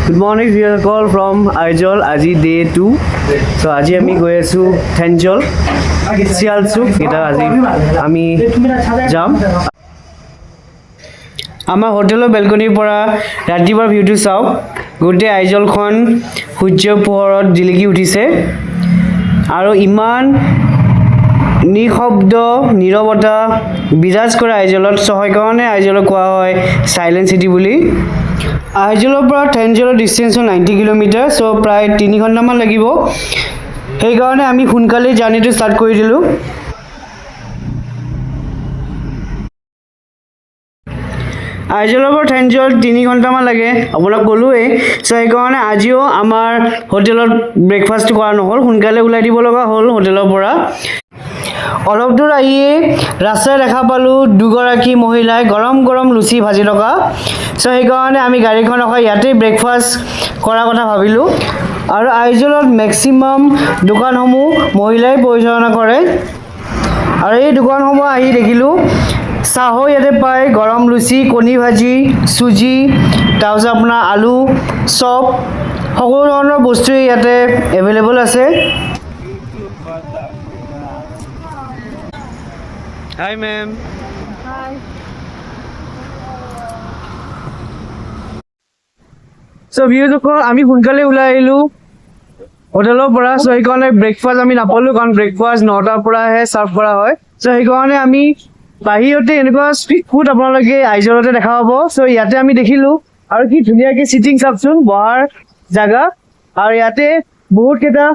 Good morning, we are call from Aizol. আজি day 2. So আজি আমি গৈ আছো থেঞ্জল শিয়ালচুক এটা আজি আমি যাম আমাৰ হোটেলৰ বেলকনিৰ পৰা ৰাতিপুৱাৰ ভিউটো চাওক গোটেই আইজলখন সূৰ্যৰ পোহৰত জিলিকি উঠিছে আৰু ইমান নিশব্দ নীৰৱতা বিৰাজ কৰে আইজলত সেইকাৰণে আইজলক কোৱা হয় সাইলেন্ট সিটি বুলি আইজলৰ পৰা থেঞ্জলৰ ডিষ্টেন্স 90 কিলোমিটাৰ সো প্ৰায় 3 ঘণ্টামান লাগিব সেইকাৰণে আমি সোনকালে জাৰ্নিটো ষ্টাৰ্ট কৰি দিলোঁ আইজলৰ পৰা থেঞ্জল 3 ঘণ্টামান লাগে আপোনাক ক'লোৱেই সো সেইকাৰণে আজিও আমাৰ হোটেলত ব্ৰেকফাষ্ট কৰা নহ'ল সোনকালে ওলাই দিব লগা হ'ল হোটেলৰ পৰা অলপ দূৰ আহিয়ে ৰাস্তাত দেখা পালোঁ দুগৰাকী মহিলাই গৰম গৰম লুচি ভাজি থকা সো সেইকাৰণে আমি গাড়ীখন ৰখাই ইয়াতে ব্ৰেকফাষ্ট কৰাৰ কথা ভাবিলোঁ আৰু আইজলত মেক্সিমাম দোকানসমূহ মহিলাই পৰিচালনা কৰে আৰু এই দোকানসমূহ আহি দেখিলোঁ চাহো ইয়াতে পায় গৰম লুচি কণী ভাজি চুজি তাৰপিছত আপোনাৰ আলু চপ সকলো ধৰণৰ বস্তুৱেই ইয়াতে এভেইলেবল আছে Hi ma'am. Hi. So viewers আমি সোনকালে ওলাই আহিলোঁ হোটেলৰ পৰা সো সেইকাৰণে ব্ৰেকফাষ্ট আমি নাপালোঁ কাৰণ ব্ৰেকফাষ্ট 9টাৰ পৰাহে চাৰ্ভ কৰা হয় সো সেইকাৰণে আমি বাহিৰতে এনেকুৱা ষ্ট্ৰীট ফুড আপোনালোকে আইজলতে দেখা পাব সো ইয়াতে আমি দেখিলোঁ আৰু কি ধুনীয়াকৈ চিটিং চাওকচোন বহাৰ জাগা আৰু ইয়াতে বহুত কেইটা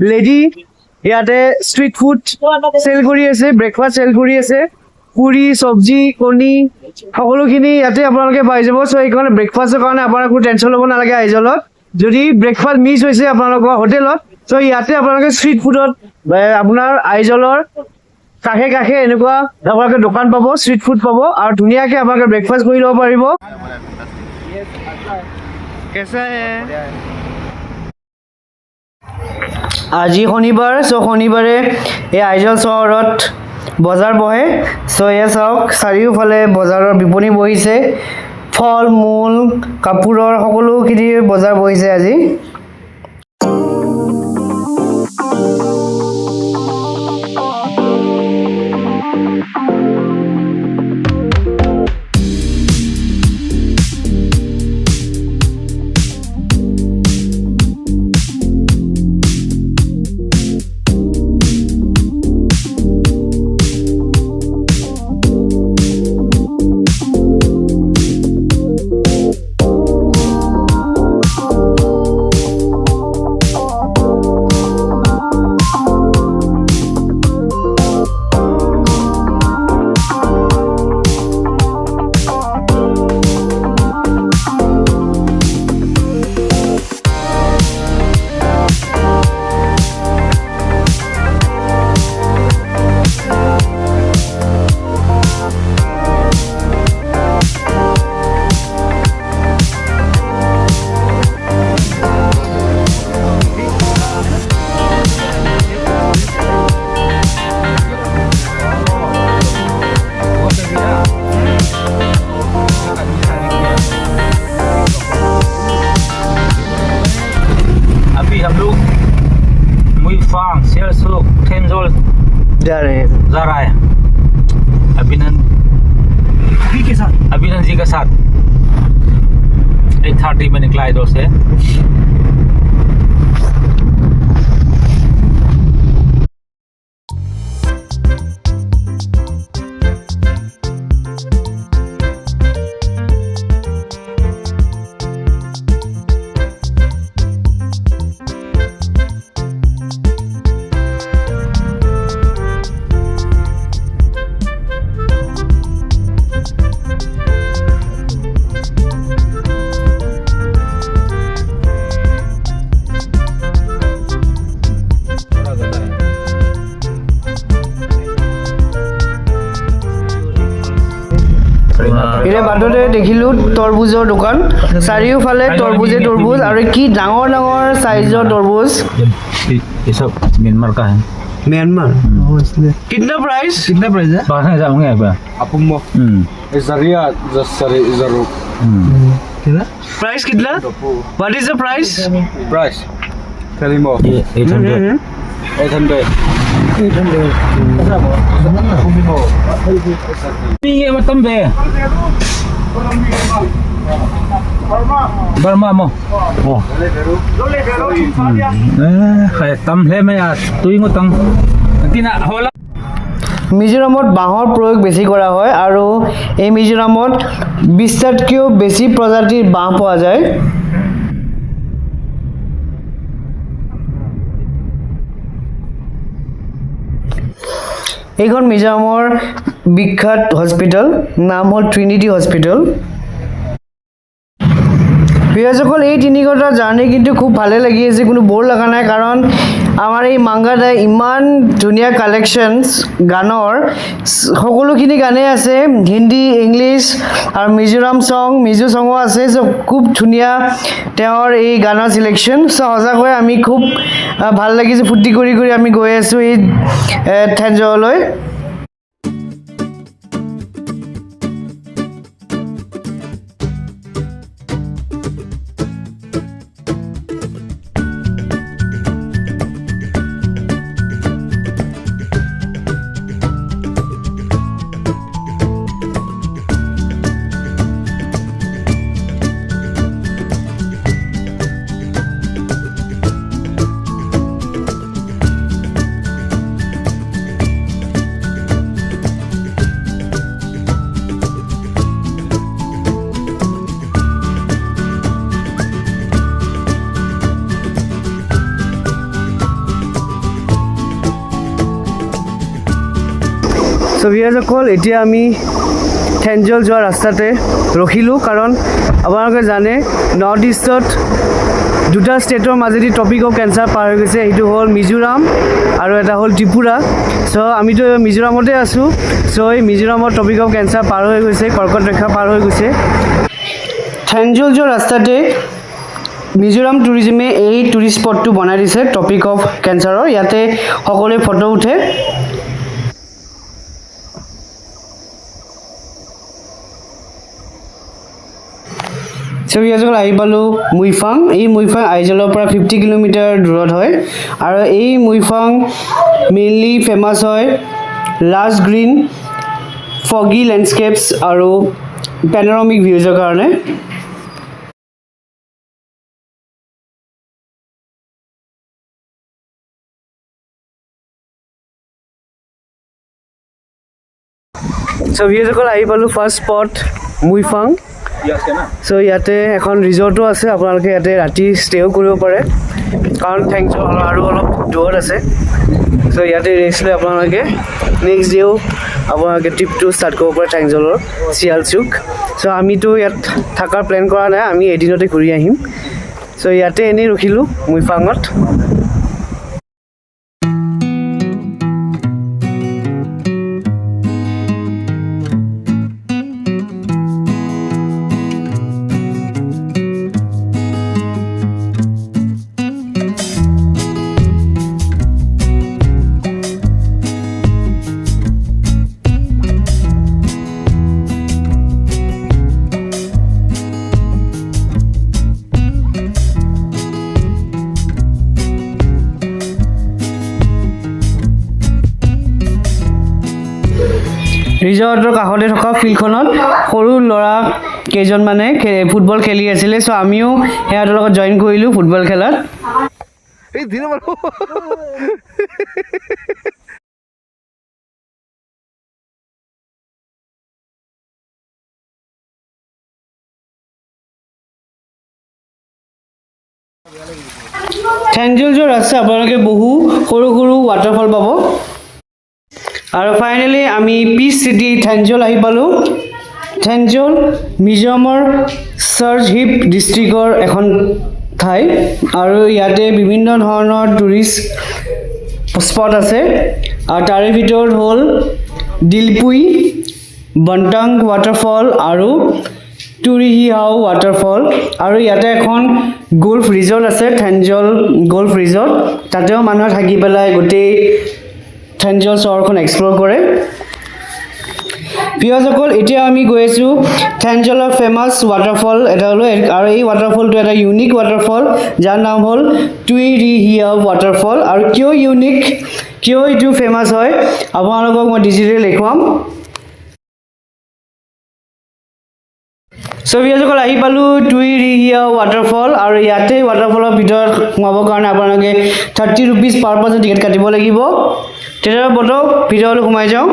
লেডি ইয়াতে ষ্ট্ৰীট ফুড চেল কৰি আছে ব্ৰেকফাষ্ট চেল কৰি আছে পুৰি চব্জি কণী সকলোখিনি ইয়াতে আপোনালোকে পাই যাব সো সেইকাৰণে ব্ৰেকফাষ্টৰ কাৰণে আপোনাৰ কোনো টেনশ্যন ল'ব নালাগে আইজলত যদি ব্ৰেকফাষ্ট মিছ হৈছে আপোনালোকৰ হোটেলত সো ইয়াতে আপোনালোকে ষ্ট্ৰীট ফুডত আপোনাৰ আইজলৰ কাষে কাষে এনেকুৱা আপোনালোকে দোকান পাব ষ্ট্ৰীট ফুড পাব আৰু ধুনীয়াকৈ আপোনালোকে ব্ৰেকফাষ্ট কৰি ল'ব পাৰিব কেঁচা আজি শনিবাৰ সো শনিবাৰে এই আইজল চহৰত বজাৰ বহে সো এয়া চাওক চাৰিওফালে বজাৰৰ বিপণী বহিছে ফল মূল কাপোৰৰ সকলোখিনি বজাৰ বহিছে আজি जा रहे हैं अभिनंदन जी के साथ 8:30 में निकला इधर से इरे बाटते देखिलो तरबुजर दुकान चारियोफाले तरबुजे तरबुज और की डांगर डांगर साइजर तरबुज ये सब म्यांमार का है म्यांमार कितना प्राइस है bahasa जाऊंगे एक बार Apung mo. Isaria, Zasari, Izaro. Price kitna? What is the price? Price. Tell him more. 800. 800. 800. Pingi mo tambe. Barma mo. Oh. Kaya tamhle me ya tuই ngotang. Tina hola. মিজোৰামত বাঁহৰ প্ৰয়োগ বেছি কৰা হয় আৰু এই মিজোৰামত 20টাতকৈও বেছি প্ৰজাতিৰ বাঁহ পোৱা যায়। এইখন মিজোৰামৰ বিখ্যাত হস্পিটেল, নাম হ'ল ট্ৰিনিটি হস্পিটেল। বিয়াসকল এই 3 ঘণ্টাৰ জাৰ্ণি কিন্তু খুব ভালে লাগি আছে, কোনো বৰ লগা নাই, কাৰণ আমাৰ এই মাংগাদাই ইমান ধুনীয়া কালেকশ্যনছ গানৰ, সকলোখিনি গানেই আছে, হিন্দী, ইংলিছ আৰু মিজোৰাম চং, মিজো চঙো আছে। চ' খুব ধুনীয়া তেওঁৰ এই গানৰ চিলেকশ্যন। চ' সঁচাকৈ আমি খুব ভাল লাগিছে, ফূৰ্তি কৰি কৰি আমি গৈ আছোঁ এই থেঞ্জলৈ। চ' ভিউৱাৰ্ছসকল, এতিয়া আমি থেঞ্জল যোৱা ৰাস্তাতে ৰখিলোঁ, কাৰণ আপোনালোকে জানে নৰ্থ ইষ্টত 2টা ষ্টেটৰ মাজেদি টপিক অফ কেঞ্চাৰ পাৰ হৈ গৈছে, সেইটো হ'ল মিজোৰাম আৰু এটা হ'ল ত্ৰিপুৰা। চ' আমিতো মিজোৰামতে আছোঁ। চ' এই মিজোৰামৰ টপিক অফ কেঞ্চাৰ পাৰ হৈ গৈছে, কৰ্কট ৰেখা পাৰ হৈ গৈছে। থেঞ্জল যোৱা ৰাস্তাতে মিজোৰাম টুৰিজিমে এই টুৰিষ্ট স্পটটো বনাই দিছে টপিক অফ কেঞ্চাৰৰ। ইয়াতে সকলোৱে ফটো উঠে। চ' ভিউৱাৰ্ছসকল, আহি পালোঁ মুইফাং। এই মুইফাং আইজলৰ পৰা 50 কিলোমিটাৰ দূৰত হয় আৰু এই মুইফাং মেইনলি ফেমাছ হয় লাছ গ্ৰীণ ফগি লেণ্ডস্কেপছ আৰু পেনৰমিক ভিউজৰ কাৰণে। চ' ভিউৱাৰ্ছসকল, আহি পালোঁ ফাৰ্ষ্ট স্পট মুইফাং। চ' ইয়াতে এখন ৰিজৰ্টো আছে, আপোনালোকে ইয়াতে ৰাতি ষ্টেও কৰিব পাৰে, কাৰণ থেংজল আৰু অলপ দূৰত আছে। চ' ইয়াতে ৰেষ্ট লৈ আপোনালোকে নেক্সট ডেও আপোনালোকে ট্ৰিপটো ষ্টাৰ্ট কৰিব পাৰে থেংজলৰ চিয়ালচুক। চ' আমিতো ইয়াত থকাৰ প্লেন কৰা নাই, আমি এদিনতে ঘূৰি আহিম। চ' ইয়াতে এনেই ৰখিলোঁ মুইফাঙত। ৰিজৰ্টৰ কাষতে থকা ফিল্ডখনত সৰু ল'ৰা কেইজনমানে ফুটবল খেলি আছিলে। চ' আমিও সিহঁতৰ লগত জইন কৰিলোঁ ফুটবল খেলাত। থেঞ্জল যোৱা ৰাস্তা আপোনালোকে বহু সৰু সৰু ৱাটাৰফল পাব। আৰু ফাইনেলি আমি পিচ চিটি থেঞ্জল আহি পালোঁ। থেঞ্জল মিজোৰামৰ চাৰ্জ হিপ ডিষ্ট্ৰিক্টৰ এখন ঠাই আৰু ইয়াতে বিভিন্ন ধৰণৰ টুৰিষ্ট স্পট আছে আৰু তাৰে ভিতৰত হ'ল দিলপুই, বণ্টাং ৱাটাৰফল আৰু টুৰিহিহাও ৱাটাৰফল। আৰু ইয়াতে এখন গল্ফ ৰিজৰ্ট আছে, থেঞ্জল গল্ফ ৰিজৰ্ট। তাতেও মানুহে থাকি পেলাই গোটেই থেঞ্জল চহৰখন এক্সপ্ল'ৰ কৰে। ভিউৱাৰ্ছসকল এতিয়া আমি গৈ আছোঁ থেঞ্জলৰ ফেমাছ ৱাটাৰফল এটালৈ আৰু এই ৱাটাৰফলটো এটা ইউনিক ৱাটাৰফল যাৰ নাম হ'ল টুই ৰি হিয়া ৱাটাৰফল আৰু কিয় ইউনিক কিয় এইটো ফেমাছ হয় আপোনালোকক মই ডিজিটেলি দেখুৱাম চ' ভিউৱাৰ্ছসকল আহি পালোঁ টুই ৰি হিয়া ৱাটাৰফল আৰু ইয়াতে ৱাটাৰফলৰ ভিতৰত সোমাবৰ কাৰণে আপোনালোকে 30 ৰুপিজ পাৰ পাৰ্চন টিকেট কাটিব লাগিব তেতিয়াহ'লে ব'লক ভিতৰলৈ সোমাই যাওঁ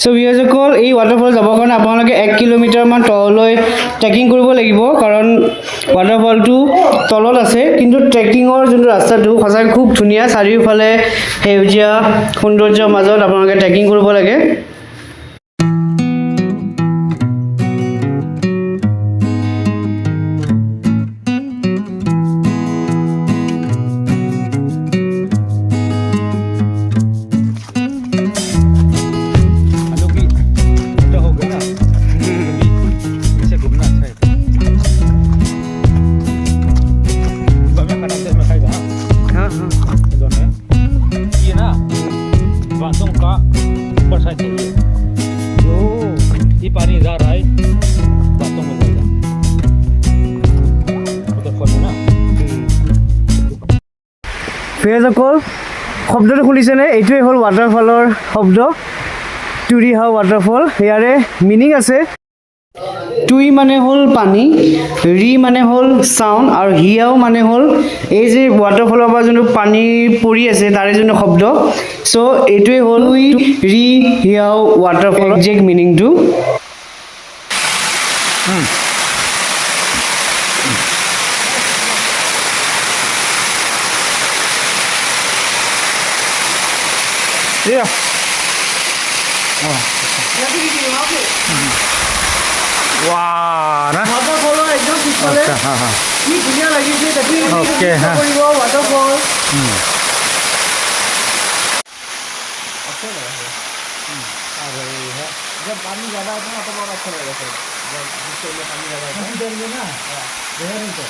চ' ভিউৱাৰ্ছসকল এই ৱাটাৰফল যাবৰ কাৰণে আপোনালোকে 1 কিলোমিটাৰমান তললৈ ট্ৰেকিং কৰিব লাগিব কাৰণ ৱাটাৰফলটো তলত আছে কিন্তু ট্ৰেকিঙৰ যোনটো ৰাস্তাটো সঁচাকৈ খুব ধুনীয়া চাৰিওফালে সেউজীয়া সৌন্দৰ্যৰ মাজত আপোনালোকে ট্ৰেকিং কৰিব লাগে ভিউৱাৰ্ছসকল শব্দটো শুনিছেনে এইটোৱে হ'ল ৱাটাৰফলৰ শব্দ টুৰি হাউ ৱাটাৰফল ইয়াৰে মিনিং আছে টুই মানে হ'ল পানী ৰি মানে হ'ল চাউণ্ড আৰু হিয়াও মানে হ'ল এই যে ৱাটাৰফলৰ পৰা যোনটো পানী পৰি আছে তাৰে যোনটো শব্দ চ' এইটোৱে হ'ল ৰি হিয়াও ৱাটাৰফলৰ একজেক্ট মিনিংটো Yeah. Wow, nah. ৱাটাৰফলৰ একদম পিছফালে কি ধুনীয়া লাগিছে Okay, ha. ৱাটাৰফল जब पानी ज़्यादा आता है ना तो बहुत अच्छा लगेगा सर जब जिसके लिए पानी ज़्यादा आता है देंगे ना नहीं तो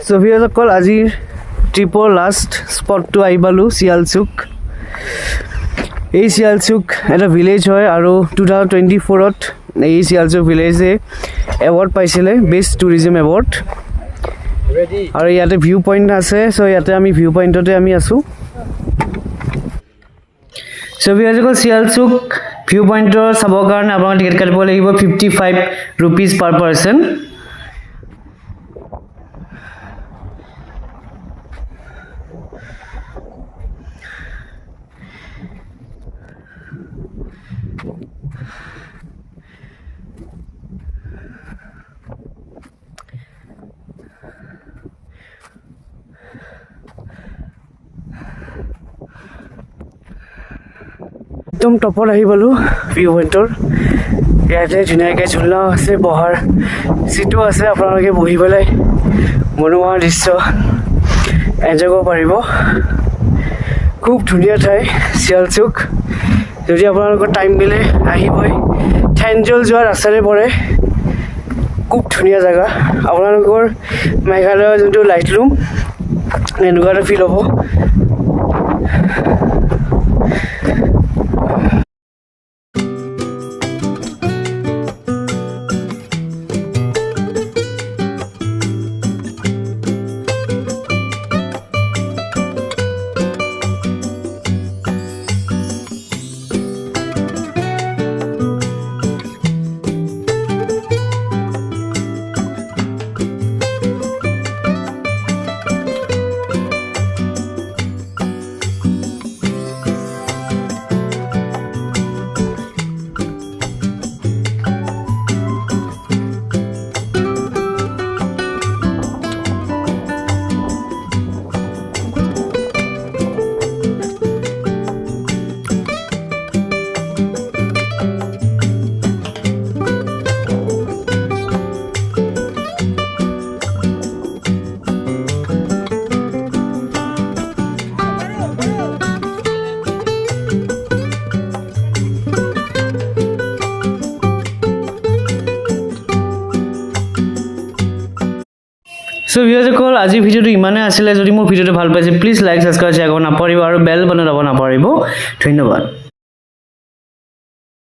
চ' ভিউৱাৰ্ছসকল আজিৰ ট্ৰিপৰ লাষ্ট স্পটটো আহি পালোঁ চিয়ালচুক এই চিয়ালচুক এটা ভিলেজ হয় আৰু 2024ত এই চিয়ালচুক ভিলেজে এৱাৰ্ড পাইছিলে বেষ্ট টুৰিজিম এৱাৰ্ড আৰু ইয়াতে ভিউ পইণ্ট আছে চ' ইয়াতে আমি ভিউ পইণ্টতে আমি আছোঁ চ' ভিউৱাৰ্ছসকল চিয়ালচুক ভিউ পইণ্টৰ চাবৰ কাৰণে আপোনালোকে টিকেট কাটিব লাগিব 55 ৰুপিজ পাৰ পাৰ্চন একদম টপত আহি পালোঁ ভিউ পইণ্টৰ ইয়াতে ধুনীয়াকৈ ঝুলনাও আছে বহাৰ চিটো আছে আপোনালোকে বহি পেলাই মনোমোহা দৃশ্য এনজয় কৰিব পাৰিব খুব ধুনীয়া ঠাই চিয়ালচুক যদি আপোনালোকৰ টাইম মিলে আহিবই থেঞ্জল যোৱা ৰাস্তাৰে পৰে খুব ধুনীয়া জেগা আপোনালোকৰ মেঘালয়ৰ যোনটো লাইটলুম এনেকুৱা এটা ফিল হ'ব চ' ভিউৱাৰ্ছসকল আজিৰ ভিডিঅ'টো ইমানেই আছিলে যদি মোৰ ভিডিঅ'টো ভাল পাইছে প্লিজ লাইক ছাবস্ক্ৰাইব শ্বেয়াৰ কৰিব নাপাহৰিব আৰু বেল বাটন দাব নাপাহৰিব ধন্যবাদ